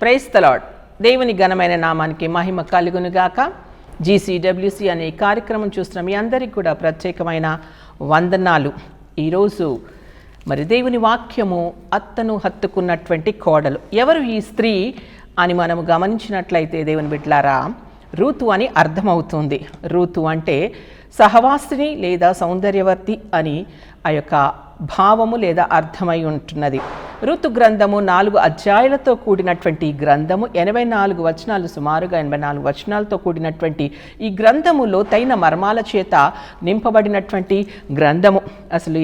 Praise the lord. దేవుని ఘనమైన నామానికి మహిమ కలుగునుగాక. GCWC అనే కార్యక్రమం చూస్తున్న మీ అందరికీ కూడా ప్రత్యేకమైన వందనాలు. ఈరోజు మరి దేవుని వాక్యము అత్తను హత్తుకున్నటువంటి కోడలు. ఎవరు ఈ స్త్రీ అని మనము గమనించినట్లయితే దేవుని బిడ్డలారా, రూతు అని అర్థమవుతుంది. రూతు అంటే సహవాసిని లేదా సౌందర్యవర్తి అని ఆ యొక్క భావము లేదా అర్థమై ఉంటున్నది. ఋతు గ్రంథము 4 అధ్యాయాలతో కూడినటువంటి ఈ గ్రంథము 84 వచనాలు, సుమారుగా 84 వచనాలతో కూడినటువంటి ఈ గ్రంథము లోతైన మర్మాల చేత నింపబడినటువంటి గ్రంథము. అసలు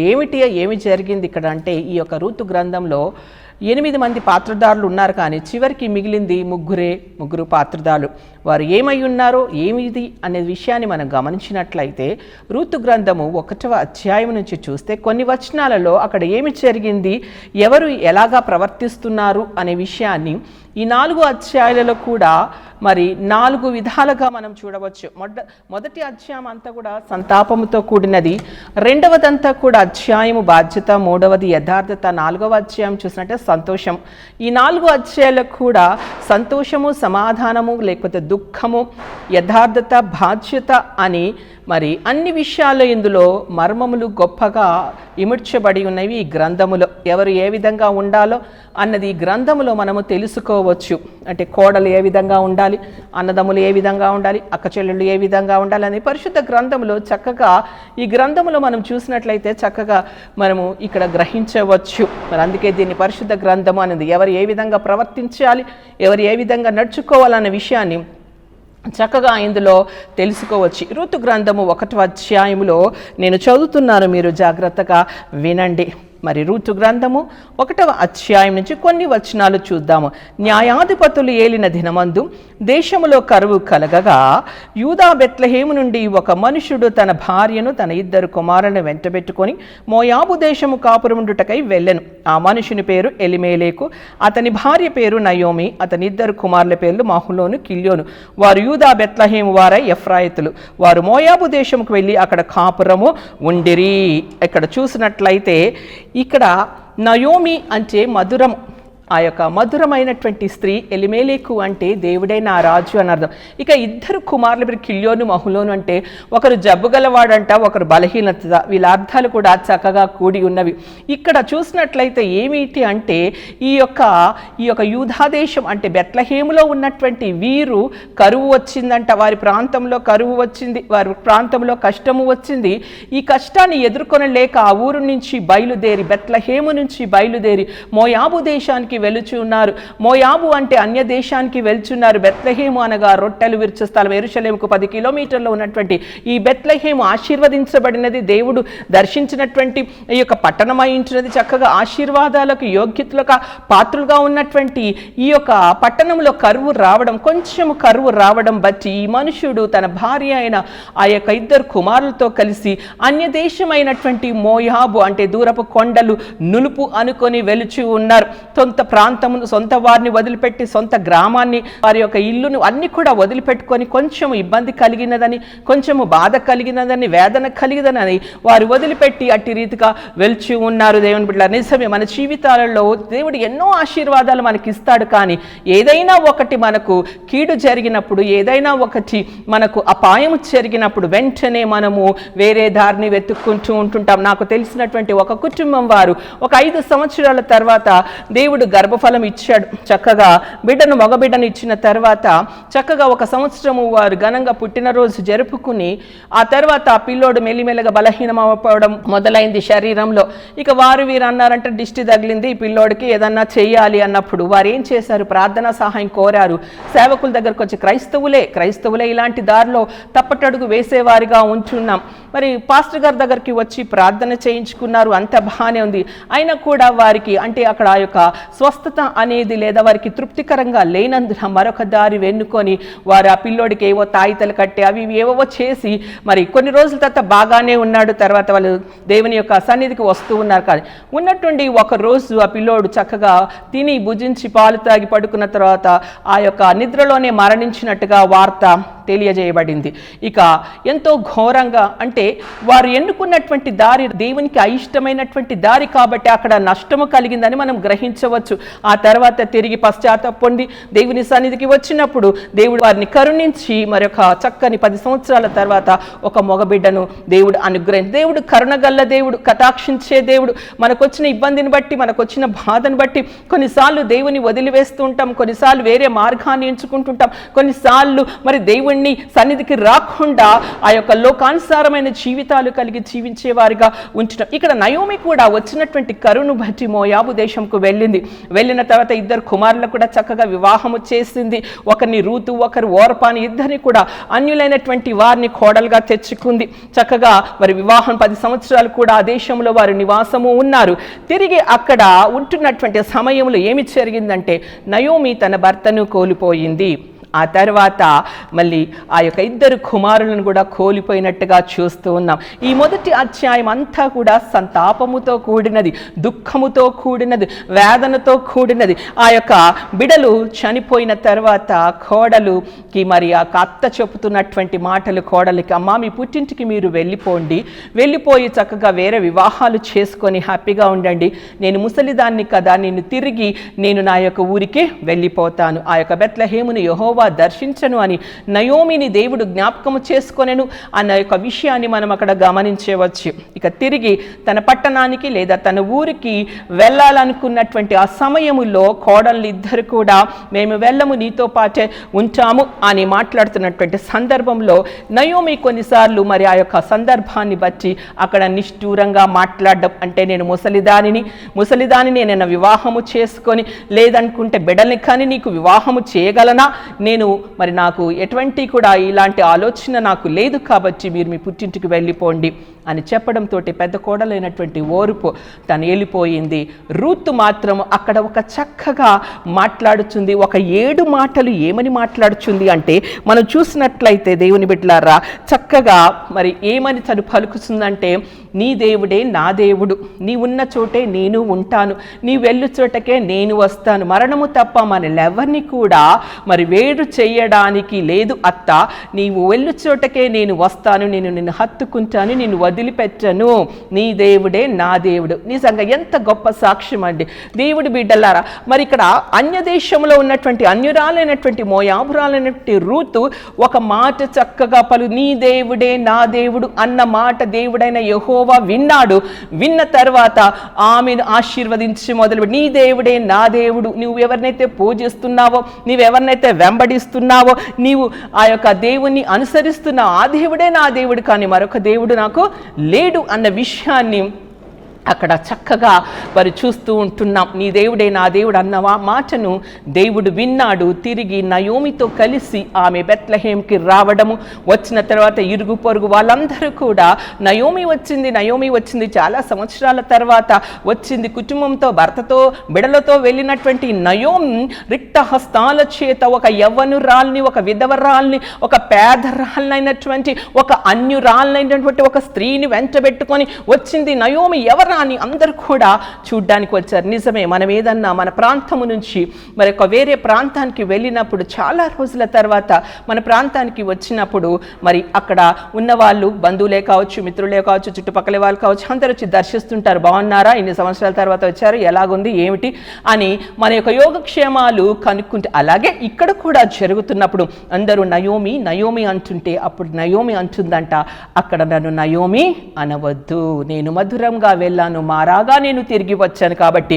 ఏమి జరిగింది ఇక్కడ అంటే, ఈ యొక్క ఋతు గ్రంథంలో 8 మంది పాత్రధారులు ఉన్నారు, కానీ చివరికి మిగిలింది ముగ్గురు పాత్రధారులు. వారు ఏమై ఉన్నారో ఏమిది అనే విషయాన్ని మనం గమనించినట్లయితే, ఋతు గ్రంథము 1వ అధ్యాయం నుంచి చూస్తే కొన్ని వచనాలలో అక్కడ ఏమి జరిగింది, ఎవరు ఎలాగా ప్రవర్తిస్తున్నారు అనే విషయాన్ని ఈ 4 అధ్యాయాలలో కూడా మరి 4 విధాలుగా మనం చూడవచ్చు. మొదటి అధ్యాయం అంతా కూడా సంతాపముతో కూడినది, రెండవదంతా కూడా అధ్యాయము బాధ్యత, మూడవది యథార్థత, 4వ అధ్యాయం చూసినట్టే సంతోషం. ఈ 4 అధ్యాయాలకు కూడా సంతోషము, సమాధానము, లేకపోతే దుఃఖము, యథార్థత, బాధ్యత అని మరి అన్ని విషయాలు ఇందులో మర్మములు గొప్పగా ఇమిడ్చబడి ఉన్నవి. ఈ గ్రంథములో ఎవరు ఏ విధంగా ఉండాలో అన్నది ఈ గ్రంథములో మనము తెలుసుకోవచ్చు. అంటే కోడలు ఏ విధంగా ఉండాలి, అన్నదమ్ములు ఏ విధంగా ఉండాలి, అక్క చెల్లెళ్ళు ఏ విధంగా ఉండాలి అని పరిశుద్ధ గ్రంథములో చక్కగా ఈ గ్రంథములో మనం చూసినట్లయితే చక్కగా మనము ఇక్కడ గ్రహించవచ్చు. మరి అందుకే దీన్ని పరిశుద్ధ గ్రంథము అనేది ఎవరు ఏ విధంగా ప్రవర్తించాలి, ఎవరు ఏ విధంగా నడుచుకోవాలన్న విషయాన్ని చక్కగా ఇందులో తెలుసుకోవచ్చు. ఋతు గ్రంథము 1వ అధ్యాయములో నేను చదువుతున్నాను, మీరు జాగ్రత్తగా వినండి. మరి ఋతు గ్రంథము 1వ అధ్యాయం నుంచి కొన్ని వచనాలు చూద్దాము. న్యాయాధిపతులు ఏలిన దినమందు దేశములో కరువు కలగగా, యూదా బెత్లెహేము నుండి ఒక మనుషుడు తన భార్యను తన 2 కుమారులను వెంటబెట్టుకొని మోయాబు దేశము కాపురముండుటకై వెళ్ళెను. ఆ మనుషుని పేరు ఎలిమేలేకు, అతని భార్య పేరు నయోమి, అతని 2 కుమారుల పేర్లు మహులోను, కిల్యోను. వారు యూదా బెత్లెహేము వారై ఎఫ్రాయితులు. వారు మోయాబు దేశముకు వెళ్ళి అక్కడ కాపురము ఉండిరి. ఇక్కడ చూసినట్లయితే ఇక్కడ నయోమి అంటే మధురము. ఆ యొక్క మధురమైనటువంటి స్త్రీ. ఎలిమేలేకు అంటే దేవుడే నా రాజు అని అర్థం. ఇక 2 కుమారుల పేరు కిల్యోను, మహులోను అంటే ఒకరు జబ్బు గలవాడంట, ఒకరు బలహీనత. వీళ్ళ అర్థాలు కూడా చక్కగా కూడి ఉన్నవి. ఇక్కడ చూసినట్లయితే ఏమిటి అంటే, ఈ యొక్క యూదాదేశం అంటే బెత్లెహేములో ఉన్నటువంటి వీరు కరువు వచ్చిందంట. వారి ప్రాంతంలో కరువు వచ్చింది, వారి ప్రాంతంలో కష్టము వచ్చింది. ఈ కష్టాన్ని ఎదుర్కొనలేక ఆ ఊరు నుంచి బయలుదేరి, బెత్లెహేము నుంచి బయలుదేరి మోయాబు దేశానికి వెలుచు ఉన్నారు. మోయాబు అంటే అన్య దేశానికి వెళ్చున్నారు. బెత్లెహేము అనగా రొట్టెలు విరుచు స్థలం. యెరూషలేముకు 10 కిలోమీటర్లు ఉన్నటువంటి ఈ బెత్లెహేము ఆశీర్వదించబడినది, దేవుడు దర్శించినటువంటి ఈ యొక్క పట్టణమై ఉంటున్నది. చక్కగా ఆశీర్వాదాలకు యోగ్యతలకు పాత్రులుగా ఉన్నటువంటి ఈ యొక్క పట్టణంలో కొంచెము కరువు రావడం బట్టి ఈ మనుషుడు తన భార్య అయిన ఆ యొక్క 2 కుమారులతో కలిసి అన్య దేశమైనటువంటి మోయాబు అంటే దూరపు కొండలు, నులుపు అనుకొని వెలుచు ఉన్నారు. ప్రాంతమును, సొంత వారిని వదిలిపెట్టి, సొంత గ్రామాన్ని, వారి యొక్క ఇల్లును అన్ని కూడా వదిలిపెట్టుకొని, కొంచెం ఇబ్బంది కలిగినదని, కొంచెము బాధ కలిగినదని, వేదన కలిగినదని వారు వదిలిపెట్టి అట్టి రీతిగా వెళ్చి ఉన్నారు. దేవుని బిడ్డలారా, నిజమే, మన జీవితాలలో దేవుడు ఎన్నో ఆశీర్వాదాలు మనకి ఇస్తాడు. కానీ ఏదైనా ఒకటి మనకు కీడు జరిగినప్పుడు, ఏదైనా ఒకటి మనకు అపాయం జరిగినప్పుడు వెంటనే మనము వేరే దారిని వెతుక్కుంటూ ఉంటుంటాం. నాకు తెలిసినటువంటి ఒక కుటుంబం వారు ఒక 5 సంవత్సరాల తర్వాత దేవుడు గర్భఫలం ఇచ్చాడు. చక్కగా మగబిడ్డను ఇచ్చిన తర్వాత చక్కగా 1 సంవత్సరము వారు ఘనంగా పుట్టినరోజు జరుపుకుని, ఆ తర్వాత ఆ పిల్లోడు మెల్లిమెల్లగా బలహీనమవడం మొదలైంది శరీరంలో. ఇక వీరు అన్నారంటే దిష్టి తగిలింది ఈ పిల్లోడికి, ఏదన్నా చెయ్యాలి అన్నప్పుడు వారు ఏం చేశారు, ప్రార్థనా సహాయం కోరారు. సేవకుల దగ్గరకు వచ్చి క్రైస్తవులే ఇలాంటి దారిలో తప్పటడుగు వేసేవారిగా ఉంటున్నాం. మరి పాస్టర్ గారి దగ్గరికి వచ్చి ప్రార్థన చేయించుకున్నారు. అంత బాగానే ఉంది. అయినా కూడా వారికి అంటే అక్కడ ఆ యొక్క స్వస్థత అనేది లేదా వారికి తృప్తికరంగా లేనందున మరొక దారి వెన్నుకొని వారు ఆ పిల్లోడికి ఏవో తాయితలు కట్టి అవి ఏవో చేసి మరి కొన్ని రోజుల తర్వాత బాగానే ఉన్నాడు. తర్వాత వాళ్ళు దేవుని యొక్క సన్నిధికి వస్తూ ఉన్నారు. కానీ ఉన్నట్టుండి ఒక రోజు ఆ పిల్లోడు చక్కగా తిని భుజించి పాలు తాగి పడుకున్న తర్వాత ఆ యొక్క నిద్రలోనే మరణించినట్టుగా వార్త తెలియజేయబడింది. ఇక ఎంతో ఘోరంగా అంటే వారు ఎన్నుకున్నటువంటి దారి దేవునికి అయిష్టమైనటువంటి దారి కాబట్టి అక్కడ నష్టము కలిగిందని మనం గ్రహించవచ్చు. ఆ తర్వాత తిరిగి పశ్చాత్తాపొంది దేవుని సన్నిధికి వచ్చినప్పుడు దేవుడు వారిని కరుణించి మరొక చక్కని 10 సంవత్సరాల తర్వాత ఒక మగబిడ్డను దేవుడు దేవుడు కరుణగల్ల దేవుడు, కటాక్షించే దేవుడు. మనకొచ్చిన ఇబ్బందిని బట్టి, మనకొచ్చిన బాధను బట్టి కొన్నిసార్లు దేవుని వదిలివేస్తూ ఉంటాం, కొన్నిసార్లు వేరే మార్గాన్ని ఎంచుకుంటుంటాం, కొన్నిసార్లు మరి దేవుణ్ణి సన్నిధికి రాకుండా ఆ యొక్క లోకానుసారమైన జీవితాలు కలిగి జీవించేవారిగా ఉంచడం. ఇక్కడ నయోమి కూడా వచ్చినటువంటి కరుణను బట్టి మోయాబు దేశంకు వెళ్ళిన తర్వాత 2 కుమారులకు కూడా చక్కగా వివాహము చేసింది. ఒకరిని రూతు, ఒకరు ఓర్పాని, ఇద్దరిని కూడా అన్యులైనటువంటి వారిని కోడలుగా తెచ్చుకుంది. చక్కగా మరి వివాహం 10 సంవత్సరాలు కూడా ఆ దేశంలో వారు నివాసము ఉన్నారు. తిరిగి అక్కడ ఉంటున్నటువంటి సమయంలో ఏమి జరిగిందంటే నయోమి తన భర్తను కోల్పోయింది. ఆ తర్వాత మళ్ళీ ఆ యొక్క 2 కుమారులను కూడా కోల్పోయినట్టుగా చూస్తూ ఉన్నాం. ఈ మొదటి అధ్యాయం అంతా కూడా సంతాపముతో కూడినది, దుఃఖముతో కూడినది, వేదనతో కూడినది. ఆ యొక్క బిడలు చనిపోయిన తర్వాత కోడలుకి మరి ఆ అత్త చెబుతున్నటువంటి మాటలు కోడలికి, అమ్మా మీ పుట్టింటికి మీరు వెళ్ళిపోయి చక్కగా వేరే వివాహాలు చేసుకొని హ్యాపీగా ఉండండి. నేను ముసలిదాన్ని కదా, నేను నా యొక్క ఊరికి వెళ్ళిపోతాను. ఆ యొక్క బెత్లెహేమును యెహోవా దర్శించను అని నయోమిని దేవుడు జ్ఞాపకము చేసుకొనెను అన్న యొక్క విషయాన్ని మనం అక్కడ గమనించవచ్చు. ఇక తిరిగి తన పట్టణానికి లేదా తన ఊరికి వెళ్ళాలనుకున్నటువంటి ఆ సమయములో కోడళ్ళు ఇద్దరు కూడా మేము వెళ్ళము, నీతో పాటే ఉంటాము అని మాట్లాడుతున్నటువంటి సందర్భంలో నయోమి కొన్నిసార్లు మరి ఆ యొక్క సందర్భాన్ని బట్టి అక్కడ నిష్ఠూరంగా మాట్లాడడం, అంటే నేను ముసలిదానిని నేను వివాహము చేసుకొని లేదనుకుంటే బిడ్డల్ని కానీ నీకు వివాహము చేయగలనా, నాకు ఎటువంటి కూడా ఇలాంటి ఆలోచన నాకు లేదు, కాబట్టి మీరు మీ పుట్టింటికి వెళ్ళిపోండి అని చెప్పడంతో పెద్ద కోడలైనటువంటి ఓర్పు తను వెళ్ళిపోయింది. రూతు మాత్రం అక్కడ ఒక చక్కగా మాట్లాడుతుంది. ఒక 7 మాటలు ఏమని మాట్లాడుతుంది అంటే మనం చూసినట్లయితే దేవుని బిడ్డలారా చక్కగా మరి ఏమని తను పలుకుతుందంటే, నీ దేవుడే నా దేవుడు, నీ ఉన్న చోటే నేను ఉంటాను, నీ వెళ్ళు చోటకే నేను వస్తాను, మరణము తప్ప మనల్ని కూడా మరి వేరు చేయడానికి లేదు అత్త, నీవు వెళ్ళు చోటకే నేను వస్తాను, నేను నిన్ను హత్తుకుంటాను, నిన్ను వదిలిపెట్టను, నీ దేవుడే నా దేవుడు. నిజంగా ఎంత గొప్ప సాక్ష్యం అండి దేవుడి బిడ్డలారా. మరి ఇక్కడ అన్య దేశంలో ఉన్నటువంటి అన్యురాలైనటువంటి మోయాబురాలైనటువంటి రూతు ఒక మాట చక్కగా నీ దేవుడే నా దేవుడు అన్న మాట దేవుడైన యెహోవా విన్నాడు. విన్న తర్వాత ఆమెను ఆశీర్వదించి మొదలు, నీ దేవుడే నా దేవుడు, నువ్వు ఎవరినైతే పూజిస్తున్నావో, నీవెవరినైతే వెంబడిస్తున్నావో, నీవు ఆ యొక్క దేవుణ్ణి అనుసరిస్తున్న ఆ దేవుడే నా దేవుడు, కానీ మరొక దేవుడు నాకు లేడు అన్న విషయాన్ని అక్కడ చక్కగా మరి చూస్తూ ఉంటున్నాం. నీ దేవుడే నా దేవుడు అన్న మాటను దేవుడు విన్నాడు. తిరిగి నయోమితో కలిసి ఆమె బెత్లెహేంకి రావడము, వచ్చిన తర్వాత ఇరుగు పొరుగు వాళ్ళందరూ కూడా నయోమి వచ్చింది చాలా సంవత్సరాల తర్వాత వచ్చింది, కుటుంబంతో భర్తతో బిడలతో వెళ్ళినటువంటి నయోమి రిక్త హస్తాల చేత ఒక యవ్వనురాల్ని, ఒక విధవరాల్ని, ఒక పేదరాలైనటువంటి ఒక అన్యురాలైనటువంటి ఒక స్త్రీని వెంటబెట్టుకొని వచ్చింది. నయోమి ఎవరు అని అందరూ కూడా చూడ్డానికి వచ్చారు. నిజమే, మనం ఏదన్నా మన ప్రాంతము నుంచి మరి ఒక వేరే ప్రాంతానికి వెళ్ళినప్పుడు చాలా రోజుల తర్వాత మన ప్రాంతానికి వచ్చినప్పుడు మరి అక్కడ ఉన్న వాళ్ళు బంధువులే కావచ్చు, మిత్రులే కావచ్చు, చుట్టుపక్కల వాళ్ళు కావచ్చు, అందరూ వచ్చి దర్శిస్తుంటారు. బాగున్నారా, ఇన్ని సంవత్సరాల తర్వాత వచ్చారు, ఎలాగుంది ఏమిటి అని మన యొక్క యోగక్షేమాలు కనుక్కుంటే, అలాగే ఇక్కడ కూడా జరుగుతున్నప్పుడు అందరూ నయోమి అంటుంటే అప్పుడు నయోమి అంటుందంట, అక్కడ నన్ను నయోమి అనవద్దు, నేను మధురంగా వెళ్ళాను, మారాగా నేను తిరిగి వచ్చాను, కాబట్టి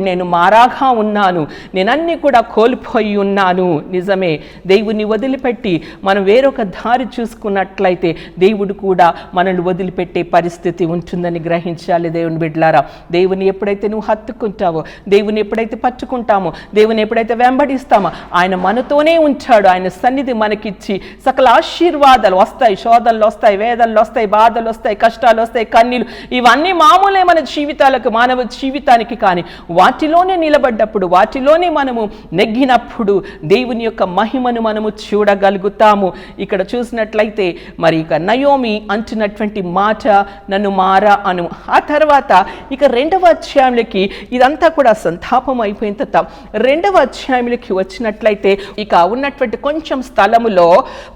నేను మారాగా ఉన్నాను, నేను అన్ని కూడా కోల్పోయి ఉన్నాను. నిజమే, దేవుని వదిలిపెట్టి మనం వేరొక దారి చూసుకున్నట్లయితే దేవుడు కూడా మనల్ని వదిలిపెట్టే పరిస్థితి ఉంటుందని గ్రహించాలి. దేవుని బిడ్డలారా, దేవుని ఎప్పుడైతే నువ్వు హత్తుకుంటావో, దేవుని ఎప్పుడైతే పట్టుకుంటామో, దేవుని ఎప్పుడైతే వెంబడిస్తామో, ఆయన మనతోనే ఉంటాడు. ఆయన సన్నిధి మనకిచ్చి సకల ఆశీర్వాదాలు వస్తాయి, శోధనలు వస్తాయి, వేదనలు వస్తాయి, బాధలు వస్తాయి, కష్టాలు వస్తాయి, కన్నీళ్ళు, ఇవన్నీ మామూలు అవమానాలే మన జీవితాలకు, మానవ జీవితానికి, కానీ వాటిలోనే నిలబడ్డప్పుడు, వాటిలోనే మనము నెగ్గినప్పుడు దేవుని యొక్క మహిమను మనము చూడగలుగుతాము. ఇక్కడ చూసినట్లయితే మరి ఇక నయోమి అంటున్నటువంటి మాట, నన్ను మారా అను. ఆ తర్వాత ఇక 2వ అధ్యాయంలోకి, ఇదంతా కూడా సంతాపం అయిపోయిన తర్వాత 2వ అధ్యాయంలోకి వచ్చినట్లయితే ఇక ఉన్నటువంటి కొంచెం స్థలములో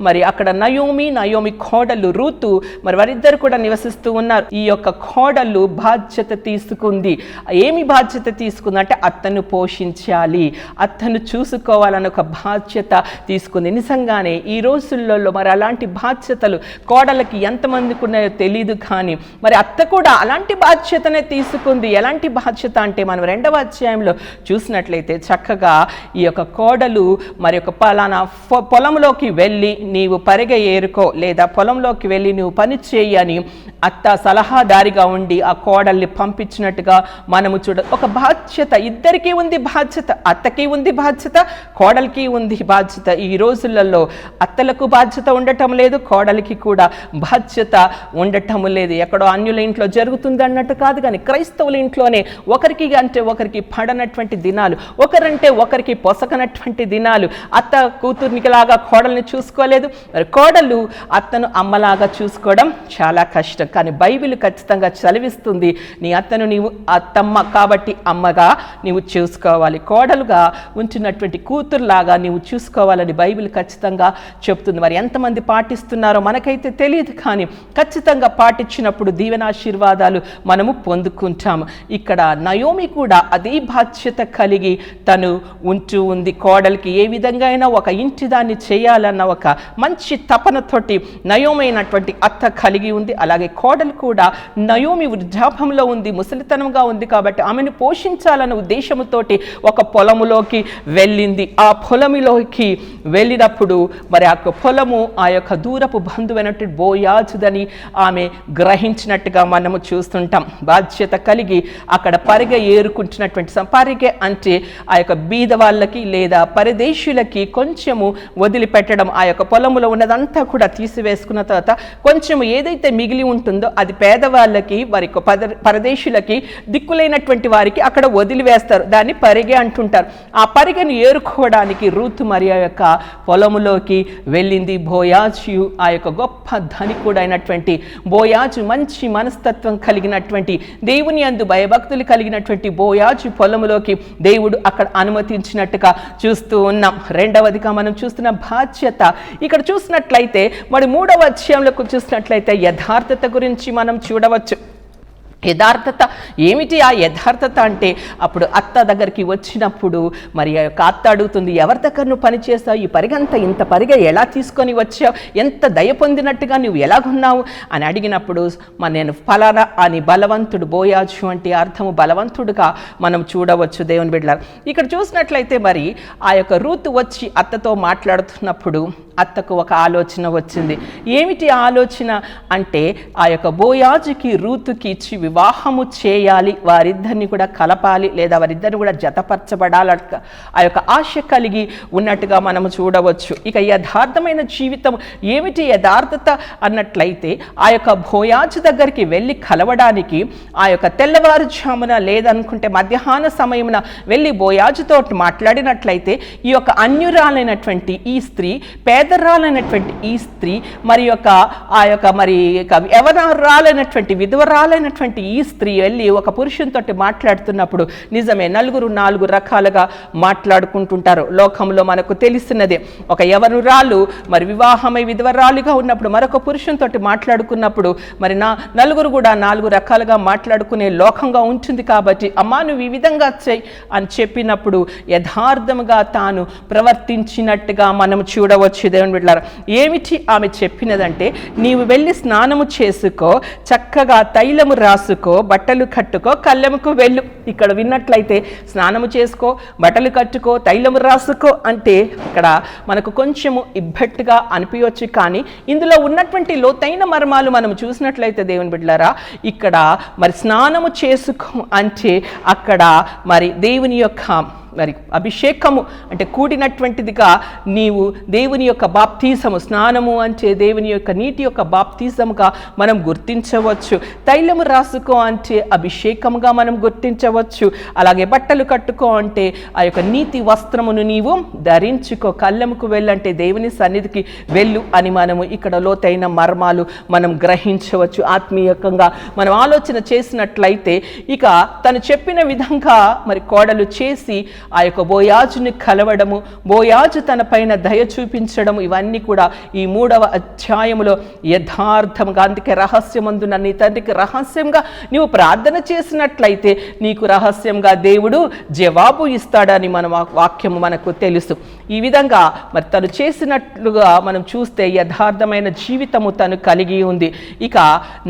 మరి అక్కడ నయోమి కోడలు రూతు, మరి వారిద్దరు కూడా నివసిస్తూ ఉన్నారు. ఈ యొక్క కోడలు బాధ్యత తీసుకుంది. ఏమి బాధ్యత తీసుకుందంటే అత్తను పోషించాలి, అత్తను చూసుకోవాలని ఒక బాధ్యత తీసుకుంది. నిజంగానే ఈ రోజుల్లో మరి అలాంటి బాధ్యతలు కోడలకి ఎంతమందికి ఉన్నాయో తెలియదు, కానీ మరి అత్త కూడా అలాంటి బాధ్యతనే తీసుకుంది. ఎలాంటి బాధ్యత అంటే మనం 2వ అధ్యాయంలో చూసినట్లయితే చక్కగా ఈ యొక్క కోడలు మరి ఒక పలానా పొలంలోకి వెళ్ళి నీవు పరిగె ఏరుకో, లేదా పొలంలోకి వెళ్ళి నువ్వు పని చేయి అని అత్త సలహాదారిగా ఉండి ఆ కోడల్ని పంపించినట్టుగా మనము చూడ. ఒక బాధ్యత ఇద్దరికీ ఉంది, బాధ్యత అత్తకి ఉంది, బాధ్యత కోడలికి ఉంది బాధ్యత. ఈ రోజులలో అత్తలకు బాధ్యత ఉండటం లేదు, కోడలికి కూడా బాధ్యత ఉండటం లేదు. ఎక్కడో అన్యుల ఇంట్లో జరుగుతుంది అన్నట్టు కాదు, కానీ క్రైస్తవుల ఇంట్లోనే ఒకరికి అంటే ఒకరికి పడనటువంటి దినాలు, ఒకరంటే ఒకరికి పొసకనటువంటి దినాలు. అత్త కూతుర్నికి లాగా కోడల్ని చూసుకోలేదు, మరి కోడలు అత్తను అమ్మలాగా చూసుకోవడం చాలా కష్టం. కానీ బైబిల్ ఖచ్చితంగా చదివిస్తుంది, నీ అత్తను నీవు అత్తమ్మ కాబట్టి అమ్మగా నీవు చూసుకోవాలి, కోడలుగా ఉంచినటువంటి కూతురులాగా నీవు చూసుకోవాలని బైబిల్ ఖచ్చితంగా చెప్తుంది. మరి ఎంతమంది పాటిస్తున్నారో మనకైతే తెలియదు, కానీ ఖచ్చితంగా పాటించినప్పుడు దీవెనాశీర్వాదాలు మనము పొందుకుంటాము. ఇక్కడ నయోమి కూడా అదే బాధ్యత కలిగి తను ఉంటూ ఉంది. కోడలికి ఏ విధంగా అయినా ఒక ఇంటి దాన్ని చేయాలన్న ఒక మంచి తపనతోటి నయోమి అయినటువంటి అత్త కలిగి ఉంది. అలాగే కోడలు కూడా నయోమి వృద్ధాపంలో ఉంది, ముసలితనంగా ఉంది కాబట్టి ఆమెను పోషించాలన్న ఉద్దేశంతోటి ఒక పొలములోకి వెళ్ళింది. ఆ పొలములోకి వెళ్ళినప్పుడు మరి ఆ పొలము ఆ యొక్క దూరపు బంధువైనటువంటి బోయాజుదని ఆమె గ్రహించినట్టుగా మనము చూస్తుంటాం. బాధ్యత కలిగి అక్కడ పరిగె ఏరుకుంటున్నటువంటి, పరిగె అంటే ఆ యొక్క బీద వాళ్ళకి లేదా పరదేశులకి కొంచెము వదిలిపెట్టడం. ఆ యొక్క పొలములో ఉన్నదంతా కూడా తీసివేసుకున్న తర్వాత కొంచెము ఏదైతే మిగిలి ఉంటుందో అది పేదవాళ్ళకి, వారి పరదేశులకి, దిక్కులైనటువంటి వారికి అక్కడ వదిలివేస్తారు. దాన్ని పరిగె అంటుంటారు. ఆ పరిగెను ఏరుకోవడానికి రూతు మరి ఆ యొక్క పొలములోకి వెళ్ళింది. బోయాజు ఆ యొక్క గొప్ప ధనికుడైనటువంటి బోయాజు, మంచి మనస్తత్వం కలిగినటువంటి, దేవుని యందు భయభక్తులు కలిగినటువంటి బోయాజు పొలములోకి దేవుడు అక్కడ అనుమతించినట్టుగా చూస్తూ ఉన్నాం. 2వదిగా మనం చూస్తున్న బాధ్యత. ఇక్కడ చూసినట్లయితే మరి 3వ అధ్యాయంలోకి చూసినట్లయితే యథార్థత గురించి మనం చూడవచ్చు. యథార్థత ఏమిటి? ఆ యథార్థత అంటే అప్పుడు అత్త దగ్గరికి వచ్చినప్పుడు మరి ఆ యొక్క అత్త అడుగుతుంది, ఎవరి దగ్గర నువ్వు పని చేస్తావు, ఈ పరిగంతా ఇంత పరిగె ఎలా తీసుకొని వచ్చావు, ఎంత దయ పొందినట్టుగా నువ్వు ఎలాగున్నావు అని అడిగినప్పుడు మరి నేను ఫలానా అని బలవంతుడు, బోయాజు అంటే అర్థము బలవంతుడుగా మనం చూడవచ్చు. దేవుని బిడ్డలారా, ఇక్కడ చూసినట్లయితే మరి ఆ యొక్క రూతు వచ్చి అత్తతో మాట్లాడుతున్నప్పుడు అత్తకు ఒక ఆలోచన వచ్చింది. ఏమిటి ఆలోచన అంటే ఆ యొక్క బోయాజుకి రూతుకి ఇచ్చి వివాహము చేయాలి, వారిద్దరిని కూడా కలపాలి, లేదా వారిద్దరిని కూడా జతపరచబడాలి, ఆ యొక్క ఆశ కలిగి ఉన్నట్టుగా మనము చూడవచ్చు. ఇక యథార్థమైన జీవితం ఏమిటి? యథార్థత అన్నట్లయితే ఆ యొక్క బోయాజు దగ్గరికి వెళ్ళి కలవడానికి ఆ యొక్క తెల్లవారుజామున లేదనుకుంటే మధ్యాహ్న సమయమున వెళ్ళి బోయాజుతో మాట్లాడినట్లయితే ఈ యొక్క అన్యురాలైనటువంటి ఈ స్త్రీ, పేదరాలైనటువంటి ఈ స్త్రీ మరి యొక్క ఆ యొక్క మరి ఎవరాలైనటువంటి విధవరాలైనటువంటి ఈ స్త్రీ వెళ్ళి ఒక పురుషునితో మాట్లాడుతున్నప్పుడు నిజమే నలుగురు 4 రకాలుగా మాట్లాడుకుంటుంటారు. లోకంలో మనకు తెలిసినదే. ఒక యవనురాలు మరి వివాహమై విధవరాలుగా ఉన్నప్పుడు మరొక పురుషునితో మాట్లాడుకున్నప్పుడు మరి నలుగురు కూడా 4 రకాలుగా మాట్లాడుకునే లోకంగా ఉంటుంది. కాబట్టి అమ్మా నువ్వు ఈ విధంగా చెయ్యి అని చెప్పినప్పుడు యథార్థముగా తాను ప్రవర్తించినట్టుగా మనం చూడవచ్చు. దేవుని బిడ్డలారా, ఏమిటి ఆమె చెప్పినదంటే, నీవు వెళ్ళి స్నానము చేసుకో, చక్కగా తైలము రాసుకో, బట్టలు కట్టుకో, కళ్ళెముకు వెళ్ళు. ఇక్కడ విన్నట్లయితే స్నానము చేసుకో, బట్టలు కట్టుకో, తైలము రాసుకో అంటే ఇక్కడ మనకు కొంచెము ఇబ్బట్టుగా అనిపించవచ్చు. కానీ ఇందులో ఉన్నటువంటి లోతైన మర్మాలు మనం చూసినట్లయితే దేవుని బిడ్డలారా, ఇక్కడ మరి స్నానము చేసుకో అంటే అక్కడ మరి దేవుని యొక్క మరి అభిషేకము అంటే కూడినటువంటిదిగా నీవు దేవుని యొక్క బాప్తీసము, స్నానము అంటే దేవుని యొక్క నీటి యొక్క బాప్తీసముగా మనం గుర్తించవచ్చు. తైలము రాసుకో అంటే అభిషేకముగా మనం గుర్తించవచ్చు. అలాగే బట్టలు కట్టుకో అంటే ఆ యొక్క నీతి వస్త్రమును నీవు ధరించుకో. కళ్ళముకు వెళ్ళంటే దేవుని సన్నిధికి వెళ్ళు అని మనము ఇక్కడ లోతైన మర్మాలు మనం గ్రహించవచ్చు. ఆత్మీయంగా మనం ఆలోచన చేసినట్లయితే ఇక తను చెప్పిన విధంగా మరి కోడలు చేసి ఆ యొక్క బోయాజుని కలవడము, బోయాజు తన పైన దయ చూపించడము, ఇవన్నీ కూడా ఈ 3వ అధ్యాయములో యథార్థంగా, అందుకే రహస్యమందున నీ తండ్రికి రహస్యంగా నీవు ప్రార్థన చేసినట్లయితే నీకు రహస్యంగా దేవుడు జవాబు ఇస్తాడని మన వాక్యము మనకు తెలుసు. ఈ విధంగా మరి తను చేసినట్లుగా మనం చూస్తే యథార్థమైన జీవితము తను కలిగి ఉంది. ఇక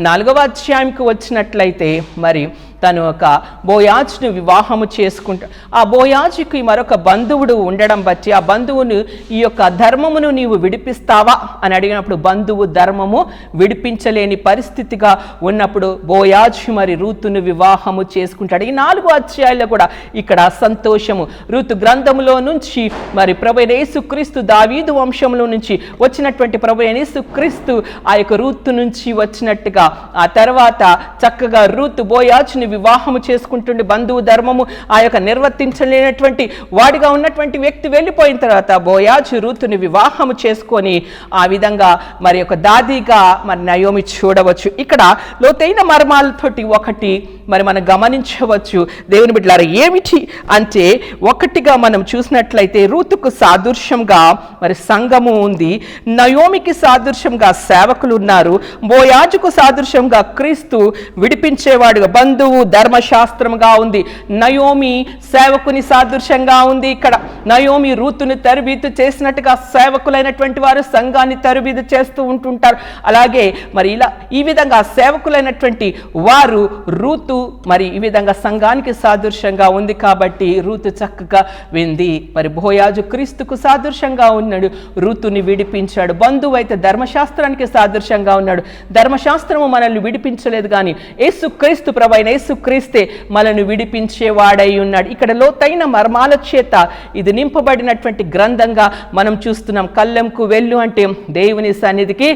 4వ అధ్యాయంకి వచ్చినట్లయితే మరి తను ఒక బోయాజును వివాహము చేసుకుంటాడు. ఆ బోయాజుకి మరొక బంధువుడు ఉండడం బట్టి ఆ బంధువును ఈ యొక్క ధర్మమును నీవు విడిపిస్తావా అని అడిగినప్పుడు బంధువు ధర్మము విడిపించలేని పరిస్థితిగా ఉన్నప్పుడు బోయాజు మరి రూతును వివాహము చేసుకుంటాడు. ఈ 4 అధ్యాయాల్లో కూడా ఇక్కడ సంతోషము. రూతు గ్రంథములో నుంచి మరి ప్రభువైన యేసుక్రీస్తు దావీదు వంశంలో నుంచి వచ్చినటువంటి ప్రభువైన యేసుక్రీస్తు ఆ యొక్క రూతు నుంచి వచ్చినట్టుగా ఆ తర్వాత చక్కగా రూతు బోయాజుని వివాహము చేసుకుంటుండే బంధువు ధర్మము ఆ యొక్క నిర్వర్తించలేనటువంటి వాడిగా ఉన్నటువంటి వ్యక్తి వెళ్ళిపోయిన తర్వాత బోయాజు రూతుని వివాహము చేసుకొని ఆ విధంగా మరి ఒక దాదిగా మరి నయోమి చూడవచ్చు. ఇక్కడ లోతైన మర్మాలతోటి ఒకటి మరి మనం గమనించవచ్చు. దేవుని బిడ్డలారా ఏమిటి అంటే, ఒకటిగా మనం చూసినట్లయితే రూతుకు సాదృశ్యంగా మరి సంఘము ఉంది, నయోమికి సాదృశ్యంగా సేవకులు ఉన్నారు, బోయాజుకు సాదృశ్యంగా క్రీస్తు విడిపించేవాడుగా బంధువు ధర్మశాస్త్రంగా ఉంది. నయోమి సేవకుని సాదృశ్యంగా ఉంది. ఇక్కడ నయోమి రూతుని తరబీదు చేసినట్టుగా సేవకులైనటువంటి వారు సంఘాన్ని తరబీదు చేస్తూ ఉంటుంటారు. అలాగే మరి ఇలా ఈ విధంగా సేవకులైనటువంటి వారు రూతు మరి ఈ విధంగా సంఘానికి సాదృశ్యంగా ఉంది కాబట్టి రూతు చక్కగా వింది. మరి బోయాజు క్రీస్తుకు సాదృశ్యంగా ఉన్నాడు, రూతుని విడిపించాడు. బంధువు అయితే ధర్మశాస్త్రానికి సాదృశ్యంగా ఉన్నాడు. ధర్మశాస్త్రము మనల్ని విడిపించలేదు కానీ యేసుక్రీస్తు ప్రభువైన యేసుక్రీస్తే మనల్ని విడిపించేవాడై ఉన్నాడు. ఇక్కడ లోతైన మర్మాల చేత ఇది నింపబడినటువంటి గ్రంథంగా మనం చూస్తున్నాం. కళ్ళంకు వెళ్ళు అంటే దేవుని సన్నిధికి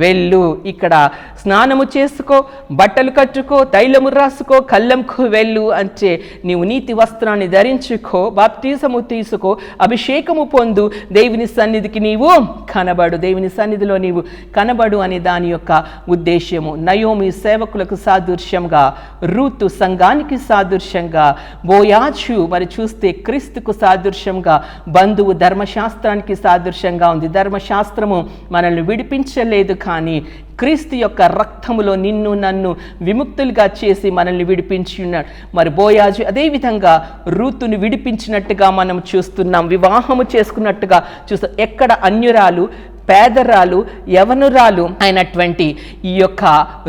వెళ్ళు. ఇక్కడ స్నానము చేసుకో, బట్టలు కట్టుకో, తైలము రాసుకో, కళ్ళంకు వెళ్ళు అంటే నీవు నీతి వస్త్రాన్ని ధరించుకో, బాప్తీసము తీసుకో, అభిషేకము పొందు, దేవుని సన్నిధికి నీవు కనబడు, దేవుని సన్నిధిలో నీవు కనబడు అని దాని యొక్క ఉద్దేశ్యము. నయోమి సేవకులకు సాదృశ్యంగా, రూతు సంఘానికి సాదృశ్యంగా, బోయాజు మరి చూస్తే క్రీస్తుకు సాదృశ్యంగా, బంధువు ధర్మశాస్త్రానికి సాదృశ్యంగా ఉంది. ధర్మశాస్త్రము మనల్ని విడిపించలేదు కానీ క్రీస్తు యొక్క రక్తములో నిన్ను నన్ను విముక్తులుగా చేసి మనల్ని విడిపించి ఉన్నాడు. మరి బోయాజు అదేవిధంగా రూతుని విడిపించినట్టుగా మనం చూస్తున్నాం, వివాహము చేసుకున్నట్టుగా చూస్తాం. ఎక్కడ అన్యురాలు, పేదరాలు, యవనురాలు అయినటువంటి ఈ యొక్క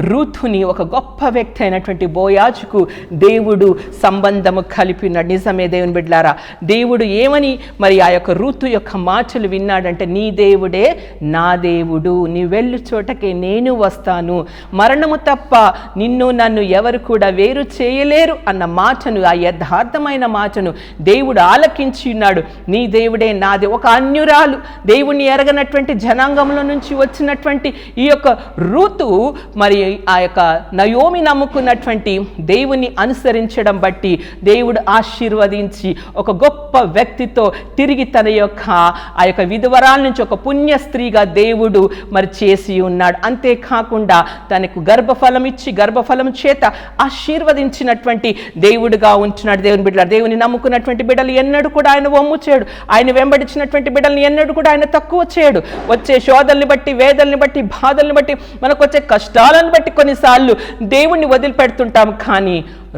రూతుని ఒక గొప్ప వ్యక్తి అయినటువంటి బోయాజుకు దేవుడు సంబంధము కలిపినాడు. నిజమే దేవుని బిడ్డలారా, దేవుడు ఏమని మరి ఆ యొక్క రూతు యొక్క మాటలు విన్నాడంటే, నీ దేవుడే నా దేవుడు, నీ వెళ్ళు చోటకే నేను వస్తాను, మరణము తప్ప నిన్ను నన్ను ఎవరు కూడా వేరు చేయలేరు అన్న మాటను, ఆ యథార్థమైన మాటను దేవుడు ఆలకించి ఉన్నాడు. నీ దేవుడే నాదే. ఒక అన్యురాలు, దేవుణ్ణి ఎరగనటువంటి జనాంగంలో నుంచి వచ్చినటువంటి ఈ యొక్క రూతు మరి ఆ యొక్క నయోమి నమ్ముకున్నటువంటి దేవుని అనుసరించడం బట్టి దేవుడు ఆశీర్వదించి ఒక గొప్ప వ్యక్తితో తిరిగి తన యొక్క ఆ యొక్క విధవరాల నుంచి ఒక పుణ్య స్త్రీగా దేవుడు మరి చేసి ఉన్నాడు. అంతేకాకుండా తనకు గర్భఫలం ఇచ్చి గర్భఫలం చేత ఆశీర్వదించినటువంటి దేవుడుగా ఉంటున్నాడు. దేవుని బిడ్డలు, దేవుని నమ్ముకున్నటువంటి బిడ్డలు ఎన్నడూ కూడా ఆయన వమ్ము చేయడు. ఆయన వెంబడించినటువంటి బిడ్డల్ని ఎన్నడూ కూడా ఆయన తక్కువ చేయడు. వచ్చే శోధనల్ని బట్టి, వేదనని బట్టి, బాధల్ని బట్టి, మనకు వచ్చే కష్టాలను బట్టి కొన్నిసార్లు దేవుణ్ణి వదిలిపెడుతుంటాం. కానీ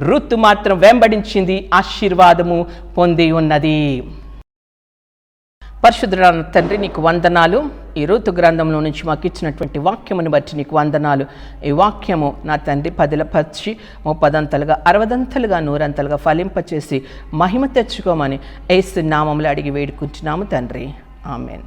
రూతు మాత్రం వెంబడించింది, ఆశీర్వాదము పొంది ఉన్నది. పరిశుద్ధుడైన తండ్రి, నీకు వందనాలు. ఈ రూతు గ్రంథంలో నుంచి మాకు ఇచ్చినటువంటి వాక్యమును బట్టి నీకు వందనాలు. ఈ వాక్యము నా తండ్రి పదిలపరిచి 30 60 100 ఫలింపచేసి మహిమ తెచ్చుకోమని యేసు నామములో అడిగి వేడుకుంటున్నాము తండ్రి. ఆమెన్.